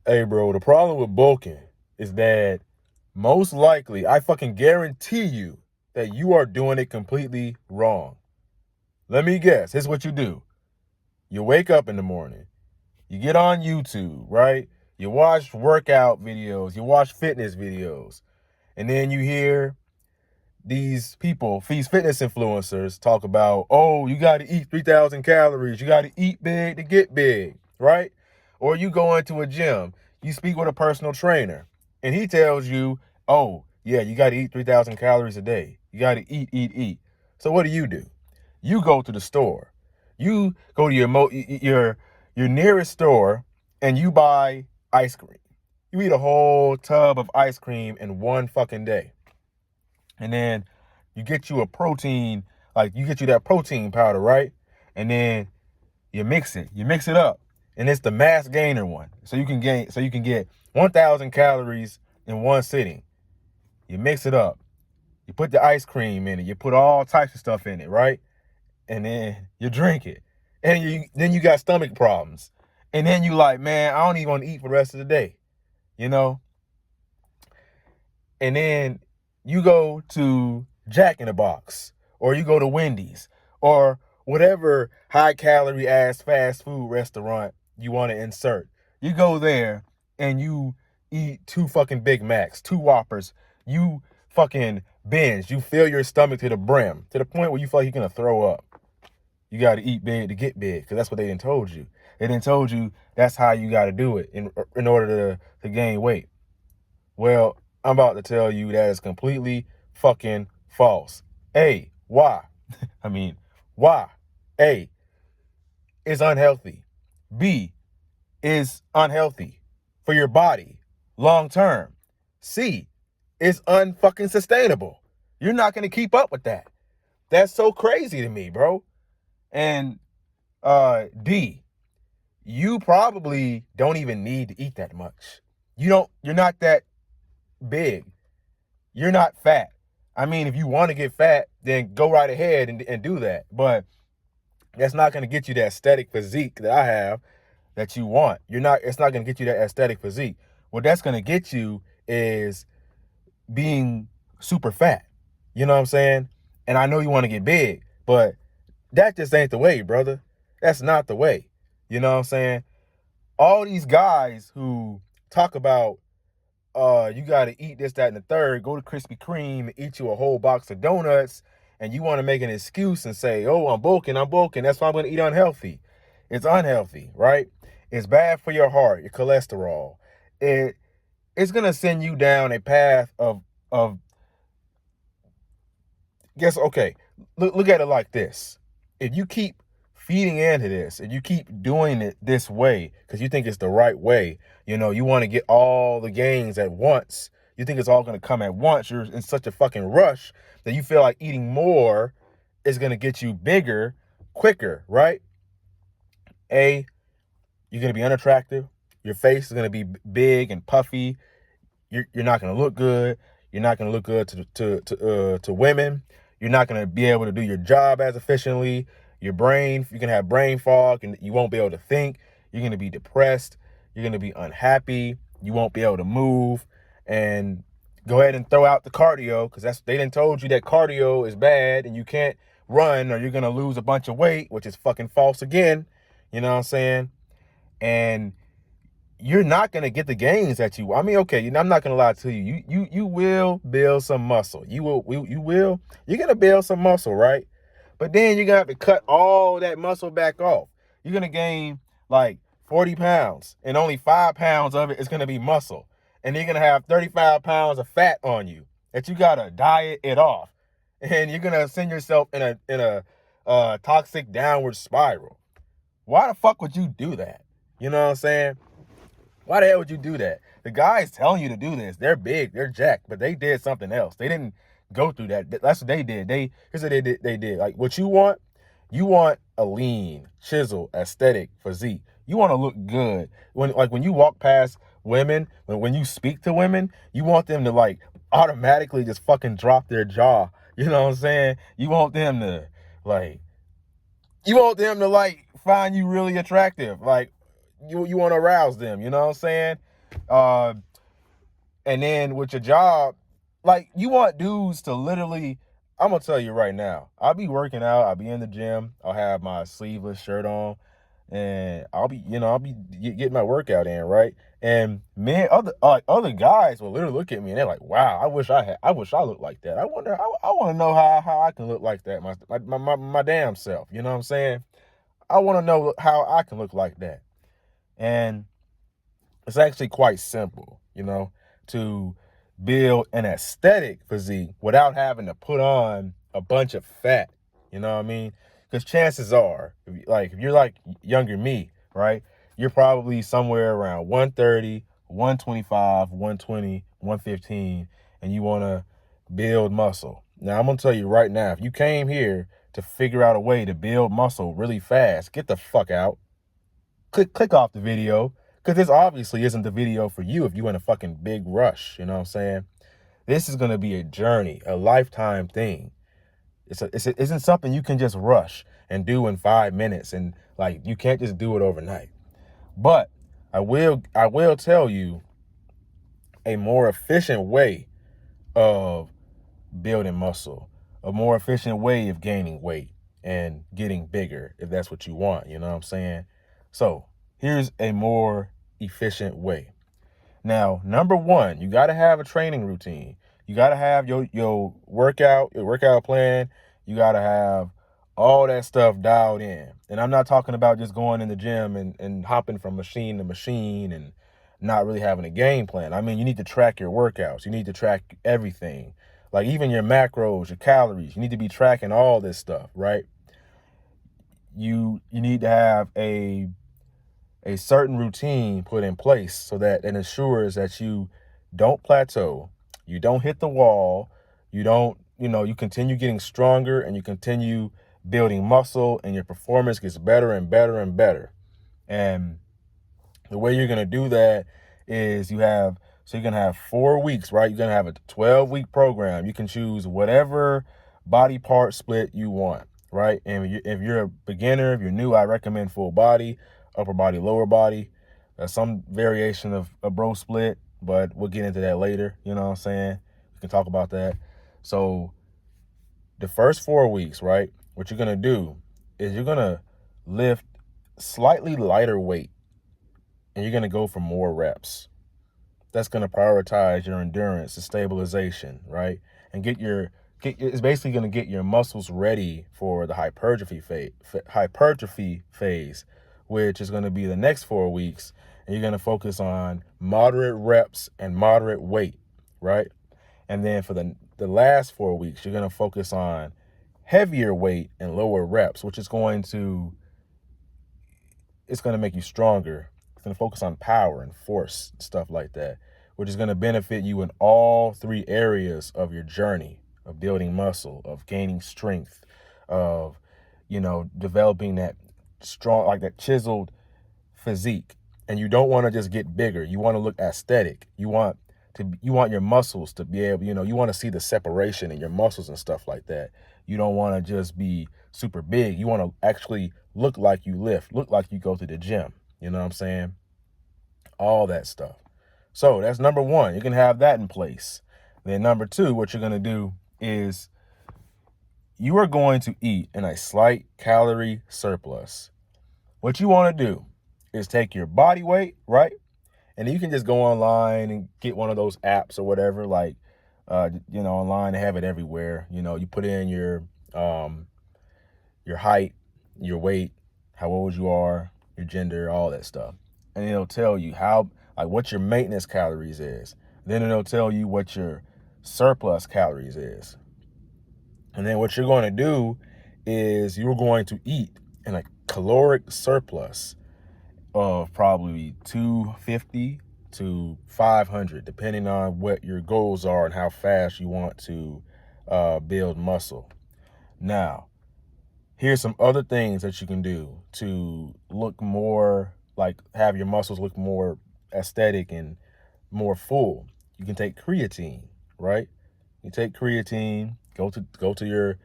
Hey, bro, the problem with bulking is that most likely, I fucking guarantee you that you are doing it completely wrong. Let me guess. Here's what you do. You wake up in the morning. You get on YouTube, right? You watch workout videos. You watch fitness videos. And then you hear these people, these fitness influencers talk about, oh, you got to eat 3,000 calories. You got to eat big to get big, right? Or you go into a gym, you speak with a personal trainer, and he tells you, oh, yeah, you got to eat 3,000 calories a day. You got to eat, eat, eat. So what do? You go to the store. You go to your nearest store and you buy ice cream. You eat a whole tub of ice cream in one fucking day. And then you get you a protein, like you get you that protein powder, right? And then you mix it up, and it's the mass gainer one. So you can get 1,000 calories in one sitting. You mix it up, you put the ice cream in it, you put all types of stuff in it, right? And then you drink it. And then you got stomach problems. And then you like, man, I don't even want to eat for the rest of the day, you know? And then you go to Jack in the Box, or you go to Wendy's, or whatever high calorie ass fast food restaurant you want to insert. You go there and you eat 2 fucking Big Macs, 2 Whoppers. You fucking binge. You fill your stomach to the brim, to the point where you feel like you're gonna throw up. You got to eat big to get big, because that's what they done told you. They done told you that's how you got to do it in order to gain weight. Well, I'm about to tell you that is completely fucking false. A, why? I mean, why? A, is unhealthy. B, is unhealthy for your body long term. C, is unfucking sustainable. You're not going to keep up with that. That's so crazy to me, bro. And D, you probably don't even need to eat that much. You're not that big. You're not fat. I mean, if you want to get fat, then go right ahead and do that. But that's not going to get you that aesthetic physique that I have that you want. It's not going to get you that aesthetic physique. What that's going to get you is being super fat. You know what I'm saying? And I know you want to get big, but that just ain't the way, brother. That's not the way. You know what I'm saying? All these guys who talk about you got to eat this, that, and the third, go to Krispy Kreme and eat you a whole box of donuts, and you want to make an excuse and say, oh, I'm bulking, that's why I'm going to eat unhealthy. It's unhealthy, right? It's bad for your heart, your cholesterol. It's going to send you down a path of guess, okay, look at it like this. If you keep feeding into this and you keep doing it this way because you think it's the right way, you want to get all the gains at once. You think it's all going to come at once. You're in such a fucking rush that you feel like eating more is going to get you bigger quicker, right? A, you're going to be unattractive. Your face is going to be big and puffy. You're not going to look good. You're not going to look good to women. You're not going to be able to do your job as efficiently. You're going to have brain fog, and you won't be able to think. You're going to be depressed. You're going to be unhappy. You won't be able to move. And go ahead and throw out the cardio, because they done told you that cardio is bad and you can't run or you're going to lose a bunch of weight, which is fucking false again. You know what I'm saying? And you're not going to get the gains that you, I mean, okay, I'm not going to lie to you. You will build some muscle. You're going to build some muscle, right? But then you're going to have to cut all that muscle back off. You're going to gain like 40 pounds, and only 5 pounds of it is going to be muscle. And you're going to have 35 pounds of fat on you that you got to diet it off. And you're going to send yourself in a toxic downward spiral. Why the fuck would you do that? You know what I'm saying? Why the hell would you do that? The guys telling you to do this, they're big, they're jacked, but they did something else. They didn't go through that. That's what they did. Here's what they did. Like, what you want a lean, chisel, aesthetic physique. You want to look good. When you walk past women, when you speak to women, you want them to like automatically just fucking drop their jaw. You know what I'm saying? You want them to like find you really attractive. Like, you want to arouse them, you know what I'm saying? Uh, and then with your job, like, you want dudes to literally, I'm gonna tell you right now, I'll be working out, I'll be in the gym, I'll have my sleeveless shirt on, and I'll be getting my workout in, right? And men, other guys will literally look at me and they're like, "Wow, I wish I looked like that. I wonder, I want to know how I can look like that, my damn self." You know what I'm saying? I want to know how I can look like that, and it's actually quite simple, to build an aesthetic physique without having to put on a bunch of fat. You know what I mean? Because chances are, if you're like younger me, right? You're probably somewhere around 130, 125, 120, 115, and you want to build muscle. Now, I'm going to tell you right now, if you came here to figure out a way to build muscle really fast, get the fuck out. Click off the video, because this obviously isn't the video for you if you're in a fucking big rush. You know what I'm saying? This is going to be a journey, a lifetime thing. It isn't something you can just rush and do in 5 minutes, and like, you can't just do it overnight. But I will tell you a more efficient way of building muscle, a more efficient way of gaining weight and getting bigger, if that's what you want. You know what I'm saying? So here's a more efficient way. Now, number one, you got to have a training routine. You got to have your workout plan. You got to have all that stuff dialed in. And I'm not talking about just going in the gym and hopping from machine to machine and not really having a game plan. I mean, you need to track your workouts. You need to track everything. Like, even your macros, your calories. You need to be tracking all this stuff, right? You need to have a certain routine put in place so that it ensures that you don't plateau, you don't hit the wall, you don't, you continue getting stronger, and you continue building muscle, and your performance gets better and better and better. And the way you're going to do that is you're going to have 4 weeks, right? You're going to have a 12-week program. You can choose whatever body part split you want, right? And if you're a beginner, if you're new, I recommend full body, upper body, lower body. Some variation of a bro split, but we'll get into that later. You know what I'm saying? We can talk about that. So the first 4 weeks, right? What you're going to do is you're going to lift slightly lighter weight, and you're going to go for more reps. That's going to prioritize your endurance, the stabilization, right? And it's basically going to get your muscles ready for the hypertrophy phase, which is going to be the next 4 weeks. And you're going to focus on moderate reps and moderate weight, right? And then for the last 4 weeks, you're going to focus on heavier weight and lower reps, which is going to make you stronger. It's going to focus on power and force, stuff like that, which is going to benefit you in all 3 areas of your journey of building muscle, of gaining strength, of, developing that strong, like that chiseled physique. And you don't want to just get bigger. You want to look aesthetic. You want your muscles to be able, you want to see the separation in your muscles and stuff like that. You don't want to just be super big. You want to actually look like you lift, look like you go to the gym. You know what I'm saying? All that stuff. So that's number one. You can have that in place. Then number two, what you're going to do is you are going to eat in a slight calorie surplus. What you want to do is take your body weight, right? And you can just go online and get one of those apps or whatever, like, online. They have it everywhere. You put in your height, your weight, how old you are, your gender, all that stuff. And it'll tell you what your maintenance calories is. Then it'll tell you what your surplus calories is. And then what you're going to do is you're going to eat in a caloric surplus of probably 250 to 500, depending on what your goals are and how fast you want to build muscle. Now, here's some other things that you can do to look more have your muscles look more aesthetic and more full. You can take creatine, right? You take creatine, go to your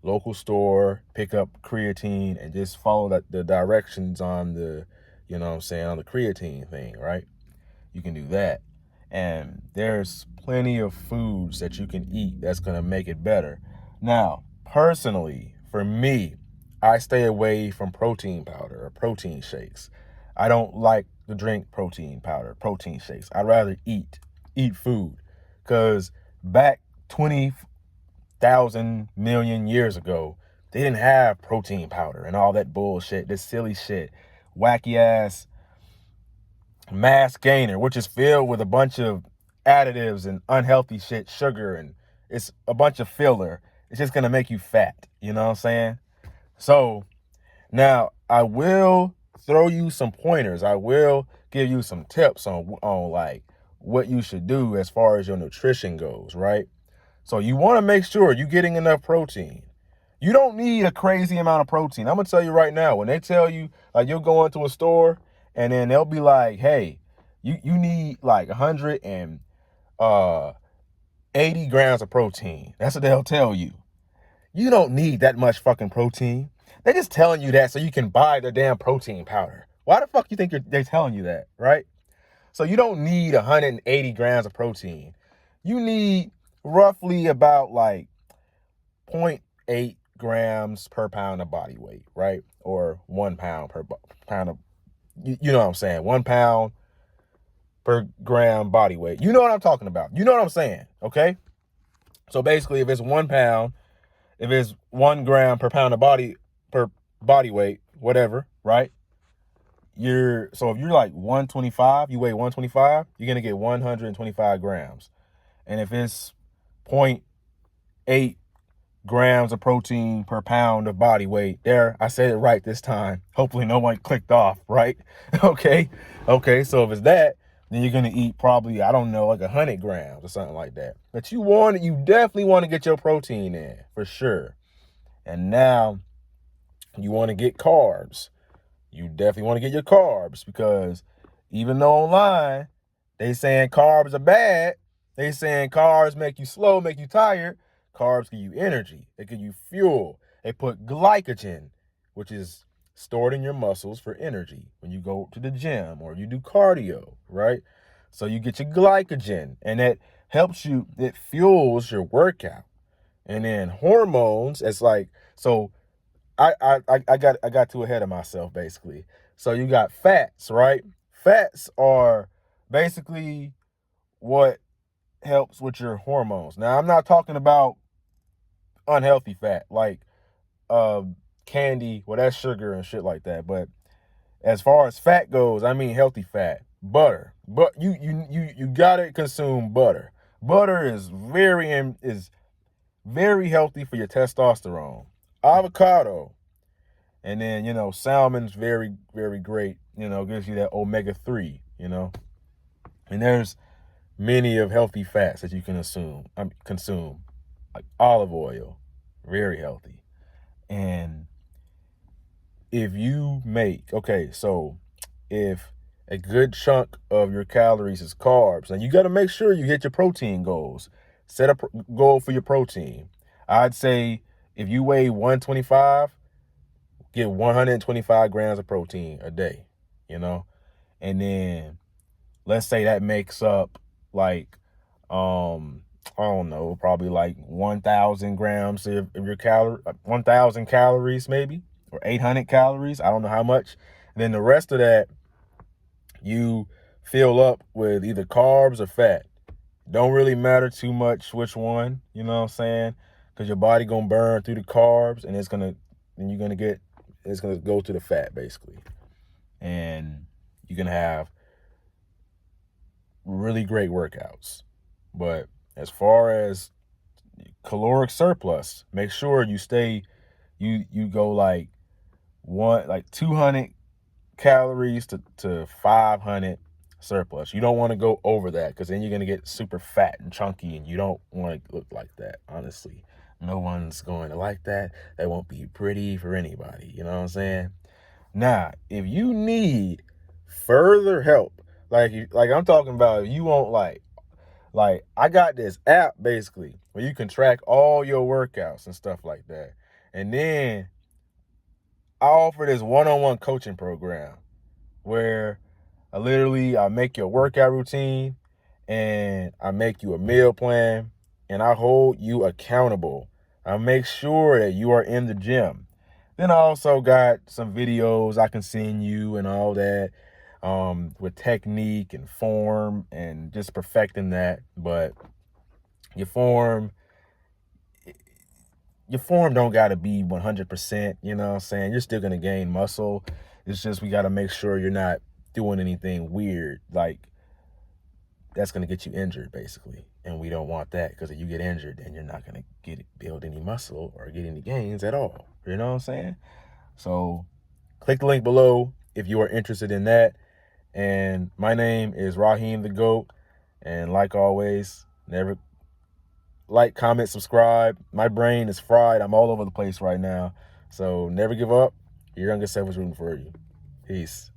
local store, pick up creatine, and just follow the directions on the you know what I'm saying, on the creatine thing, right? You can do that. And there's plenty of foods that you can eat that's going to make it better. Now, personally, for me, I stay away from protein powder or protein shakes. I don't like to drink protein powder, protein shakes. I'd rather eat food. Because back 20,000 million years ago, they didn't have protein powder and all that bullshit, this silly shit, wacky ass mass gainer, which is filled with a bunch of additives and unhealthy shit, sugar, and it's a bunch of filler. It's just gonna make you fat. You know what I'm saying? So now I will throw you some pointers. I will give you some tips on like what you should do as far as your nutrition goes, right? So you want to make sure you're getting enough protein. You don't need a crazy amount of protein. I'm gonna tell you right now, when they tell you, like, you'll go into a store and then they'll be like, hey, you need like 180 grams of protein. That's what they'll tell you. You don't need that much fucking protein. They're just telling you that so you can buy their damn protein powder. Why the fuck you think they're telling you that, right? So you don't need 180 grams of protein. You need roughly about like 0.8 grams per pound of body weight, right? Or 1 pound per pound of, you know what I'm saying? 1 pound per gram body weight. You know what I'm talking about. You know what I'm saying, okay? So basically, if it's 1 pound, if it's 1 gram per pound of body weight, whatever, right? So if you're like 125, you weigh 125, you're gonna get 125 grams. And if it's 0.8 grams of protein per pound of body weight, there, I said it right this time. Hopefully no one clicked off, right? Okay. So if it's that, then you're gonna eat probably, I don't know, like 100 grams or something like that. But you definitely want to get your protein in for sure. And now you want to get carbs. You definitely want to get your carbs, because even though online they saying carbs are bad, they saying carbs make you slow, make you tired. Carbs give you energy. They give you fuel. They put glycogen, which is stored in your muscles for energy when you go to the gym or you do cardio, right? So you get your glycogen, and that helps you, it fuels your workout. And then hormones, it's like, so I got too ahead of myself, basically. So you got fats, right? Fats are basically what helps with your hormones. Now, I'm not talking about unhealthy fat like uh candy, well, that's sugar and shit like that. But as far as fat goes, I mean healthy fat. Butter. But you gotta consume butter. Butter is very healthy for your testosterone. Avocado. And then, salmon's very, very great. Gives you that omega-3, And there's many of healthy fats that you can consume, like olive oil, very healthy. And so if a good chunk of your calories is carbs, and you got to make sure you hit your protein goals. Set a goal for your protein. I'd say if you weigh 125, get 125 grams of protein a day, and then let's say that makes up like, I don't know, probably like 1,000 grams of your 1,000 calories maybe, or 800 calories. I don't know how much. And then the rest of that, you fill up with either carbs or fat. Don't really matter too much which one, you know what I'm saying? Because your body gonna burn through the carbs, and it's gonna go to the fat, basically. And you can have really great workouts. But as far as caloric surplus, make sure you go like 200 calories to 500 surplus. You don't want to go over that, because then you're going to get super fat and chunky, and you don't want to look like that, honestly. No one's going to like that. That won't be pretty for anybody, you know what I'm saying? Now, if you need further help, like I'm talking about, if you want like I got this app basically where you can track all your workouts and stuff like that. And then I offer this one-on-one coaching program where I make your workout routine and I make you a meal plan and I hold you accountable. I make sure that you are in the gym. Then I also got some videos I can send you and all that, with technique and form and just perfecting that. But your form, your form don't got to be 100%, you know what I'm saying? You're still going to gain muscle. It's just we got to make sure you're not doing anything weird, like that's going to get you injured, basically. And we don't want that, because if you get injured, then you're not going to build any muscle or get any gains at all. You know what I'm saying? So click the link below if you are interested in that. And my name is Raheem the GOAT. And like always, never like, comment, subscribe. My brain is fried. I'm all over the place right now. So never give up. Your younger self is rooting for you. Peace.